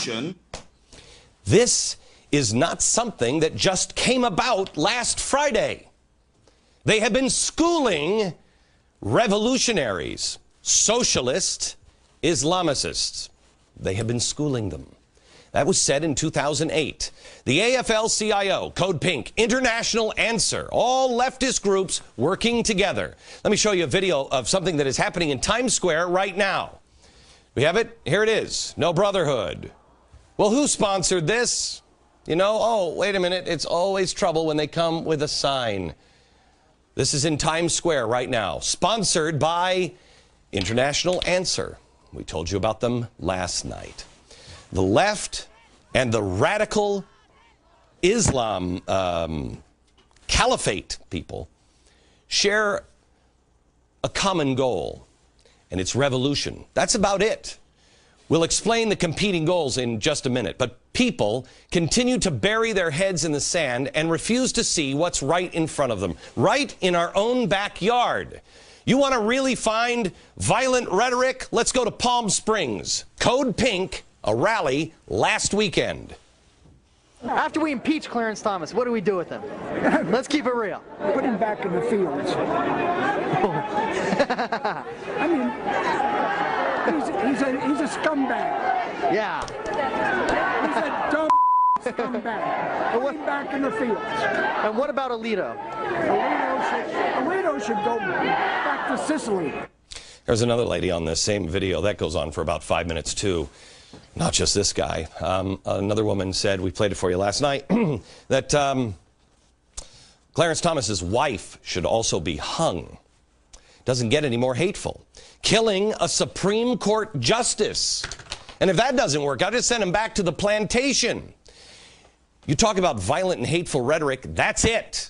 revolution. This is not something that just came about last Friday. They have been schooling revolutionaries, socialist Islamicists. They have been schooling them. That was said in 2008. The AFL-CIO, Code Pink, International Answer, all leftist groups working together. Let me show you a video of something that is happening in Times Square right now. We have it. Here it is. No Brotherhood. Well, who sponsored this? You know, oh, wait a minute. It's always trouble when they come with a sign. This is in Times Square right now. Sponsored by International Answer. We told you about them last night. The left and the radical Islam caliphate people share a common goal, and it's revolution. That's about it. We'll explain the competing goals in just a minute, but people continue to bury their heads in the sand and refuse to see what's right in front of them, right in our own backyard. You want to really find violent rhetoric? Let's go to Palm Springs. Code Pink, a rally last weekend. After we impeach Clarence Thomas, what do we do with him? Let's keep it real. Put him back in the fields. I mean, he's a scumbag. Yeah. He's a dumb scumbag. Put him back in the fields. And what about Alito? Alito should go back to Sicily. There's another lady on this same video. That goes on for about 5 minutes, too. Not just this guy. Another woman said, we played it for you last night, that Clarence Thomas's wife should also be hung. Doesn't get any more hateful. Killing a Supreme Court justice. And if that doesn't work, I'll just send him back to the plantation. You talk about violent and hateful rhetoric, that's it.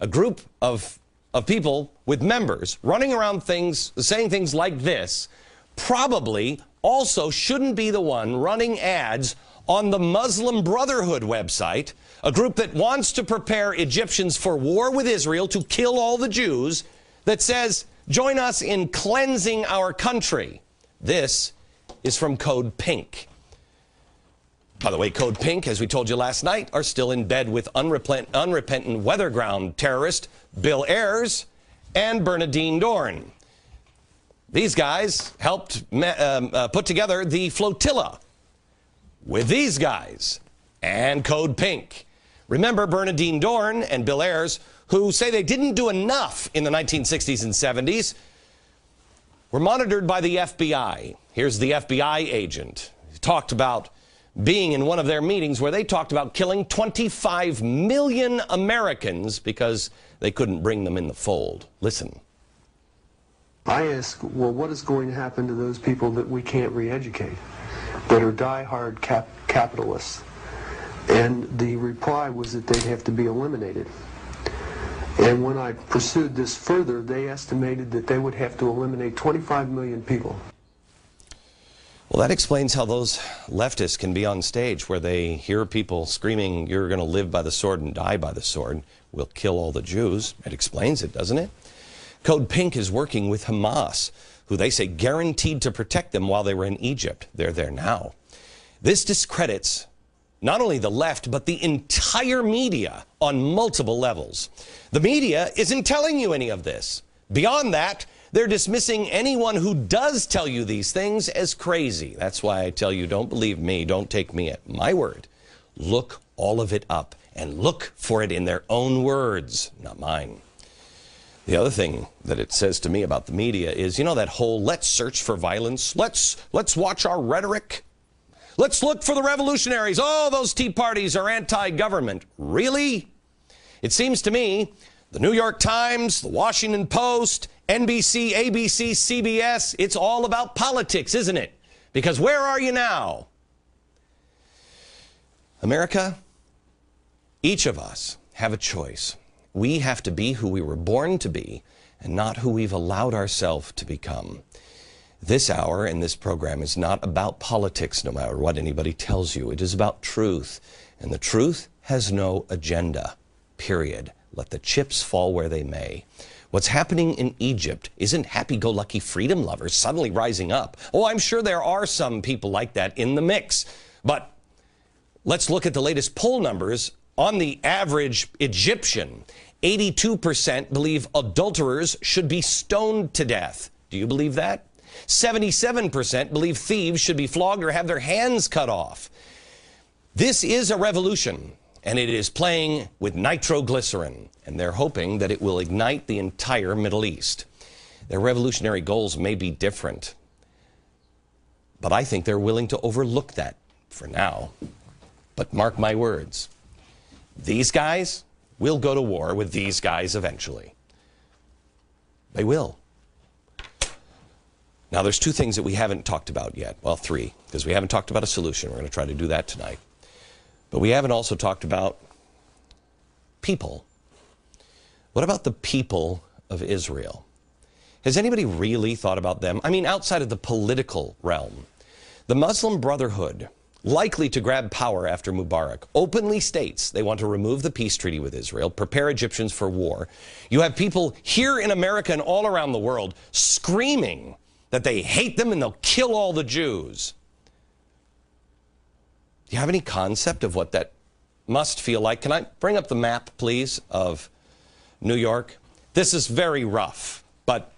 A group of people with members running around saying things like this, probably also shouldn't be the one running ads on the Muslim Brotherhood website, a group that wants to prepare Egyptians for war with Israel to kill all the Jews, that says, join us in cleansing our country. This is from Code Pink. By the way, Code Pink, as we told you last night, are still in bed with unrepentant weather-ground terrorist Bill Ayers and Bernardine Dorn. These guys helped put together the flotilla with these guys and Code Pink. Remember Bernardine Dorn and Bill Ayers, who say they didn't do enough in the 1960s and 70s, were monitored by the FBI. Here's the FBI agent. He talked about being in one of their meetings where they talked about killing 25 million Americans because they couldn't bring them in the fold. Listen. I ask, well, what is going to happen to those people that we can't re-educate, that are die-hard capitalists? And the reply was that they'd have to be eliminated. And when I pursued this further, they estimated that they would have to eliminate 25 million people. Well, that explains how those leftists can be on stage where they hear people screaming, you're going to live by the sword and die by the sword. We'll kill all the Jews. It explains it, doesn't it? Code Pink is working with Hamas, who they say guaranteed to protect them while they were in Egypt. They're there now. This discredits not only the left, but the entire media on multiple levels. The media isn't telling you any of this. Beyond that, they're dismissing anyone who does tell you these things as crazy. That's why I tell you, don't believe me, don't take me at my word. Look all of it up and look for it in their own words, not mine. The other thing that it says to me about the media is, you know, that whole let's search for violence, let's watch our rhetoric, let's look for the revolutionaries, oh, those Tea Parties are anti-government. Really? It seems to me the New York Times, the Washington Post, NBC, ABC, CBS, it's all about politics, isn't it? Because where are you now? America, each of us have a choice. We have to be who we were born to be and not who we've allowed ourselves to become. This hour in this program is not about politics, no matter what anybody tells you. It is about truth. And the truth has no agenda, period. Let the chips fall where they may. What's happening in Egypt isn't happy-go-lucky freedom lovers suddenly rising up. Oh, I'm sure there are some people like that in the mix. But let's look at the latest poll numbers on the average Egyptian. 82% believe adulterers should be stoned to death. Do you believe that? 77% believe thieves should be flogged or have their hands cut off. This is a revolution, and it is playing with nitroglycerin, and they're hoping that it will ignite the entire Middle East. Their revolutionary goals may be different, but I think they're willing to overlook that for now. But mark my words, these guys will go to war with these guys eventually. They will. Now, there's two things that we haven't talked about yet. Well, three, because we haven't talked about a solution. We're going to try to do that tonight. But we haven't also talked about people. What about the people of Israel? Has anybody really thought about them? I mean, outside of the political realm. The Muslim Brotherhood, likely to grab power after Mubarak, openly states they want to remove the peace treaty with Israel, prepare Egyptians for war. You have people here in America and all around the world screaming that they hate them and they'll kill all the Jews. Do you have any concept of what that must feel like? Can I bring up the map, please, of New York? This is very rough, but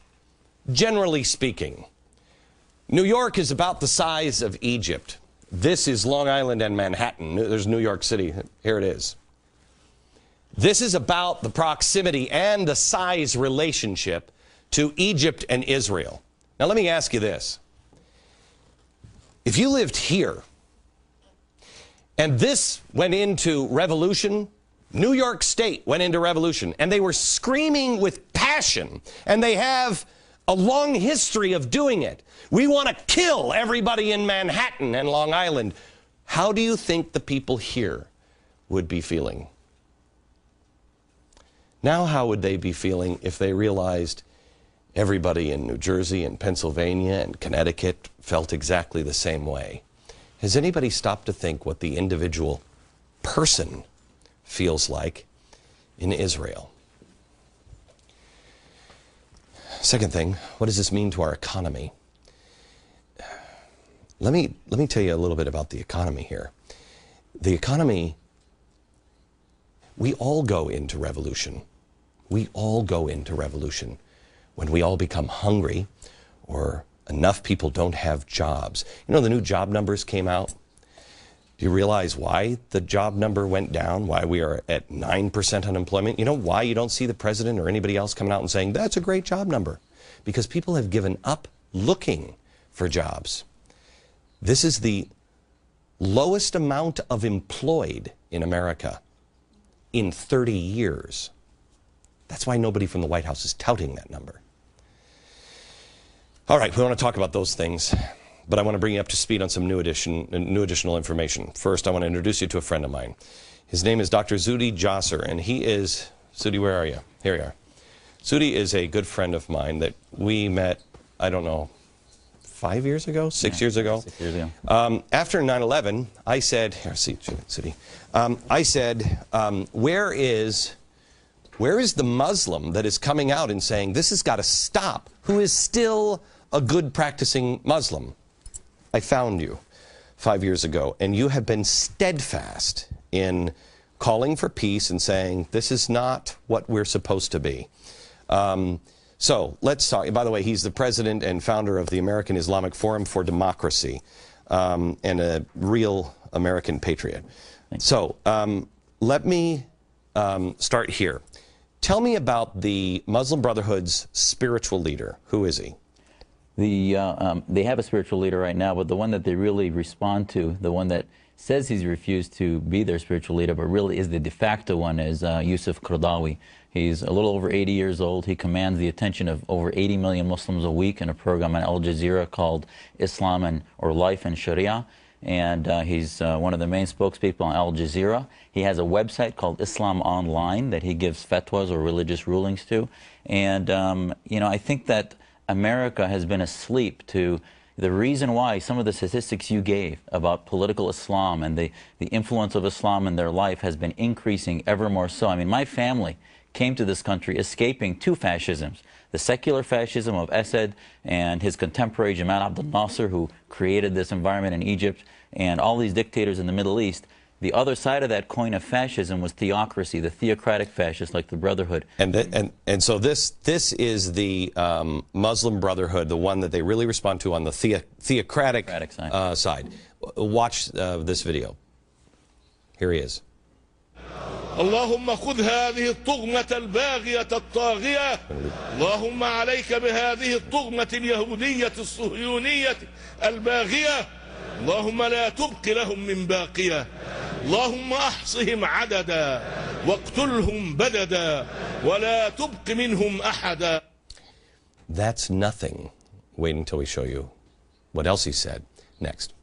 generally speaking, New York is about the size of Egypt. This is Long Island and Manhattan. There's New York City. Here it is. This is about the proximity and the size relationship to Egypt and Israel. Now, let me ask you this. If you lived here and this went into revolution, New York State went into revolution, and they were screaming with passion, and they have a long history of doing it. We want to kill everybody in Manhattan and Long Island. How do you think the people here would be feeling? Now, how would they be feeling if they realized everybody in New Jersey and Pennsylvania and Connecticut felt exactly the same way? Has anybody stopped to think what the individual person feels like in Israel? Second thing, what does this mean to our economy? Let me tell you a little bit about the economy here. The economy, we all go into revolution. We all go into revolution when we all become hungry or enough people don't have jobs. You know, the new job numbers came out. Do you realize why the job number went down, why we are at 9% unemployment? You know why you don't see the president or anybody else coming out and saying, that's a great job number? Because people have given up looking for jobs. This is the lowest amount of employed in America in 30 years. That's why nobody from the White House is touting that number. All right, we want to talk about those things, but I want to bring you up to speed on some new additional information. First, I want to introduce you to a friend of mine. His name is Dr. Zuhdi Jasser, and he is, Zuhdi, where are you? Here you are. Zuhdi is a good friend of mine that we met, I don't know, 5 years ago, 6 years ago? 6 years ago. After 9/11, I said, here, see, Zuhdi. I said, where is the Muslim that is coming out and saying, this has got to stop, who is still a good practicing Muslim? I found you 5 years ago, and you have been steadfast in calling for peace and saying, this is not what we're supposed to be. So let's talk. By the way, he's the president and founder of the American Islamic Forum for Democracy, and a real American patriot. So let me start here. Tell me about the Muslim Brotherhood's spiritual leader. Who is he? They have a spiritual leader right now, but the one that they really respond to, the one that says he's refused to be their spiritual leader, but really is the de facto one, is Yusuf Qaradawi. He's a little over 80 years old. He commands the attention of over 80 million Muslims a week in a program on Al Jazeera called Islam or Life and Sharia. And he's one of the main spokespeople on Al Jazeera. He has a website called Islam Online that he gives fatwas or religious rulings to. And, you know, I think that America has been asleep to the reason why some of the statistics you gave about political Islam and the influence of Islam in their life has been increasing ever more so. I mean, my family came to this country escaping two fascisms: the secular fascism of Assad and his contemporary Jamal Abdel Nasser, who created this environment in Egypt, and all these dictators in the Middle East. The other side of that coin of fascism was theocracy, the theocratic fascists like the Brotherhood. And so this is the Muslim Brotherhood, the one that they really respond to on the theocratic side. Watch this video. Here he is. اللهم خذ هذه الطغمة الباغية الطاغية اللهم عليك بهذه الطغمة اليهودية الصهيونية الباغية اللهم لا تبق لهم من باقية اللهم احصهم عددا واقتلهم بددا ولا تبق منهم أحدا. That's nothing. Wait until we show you what else he said next.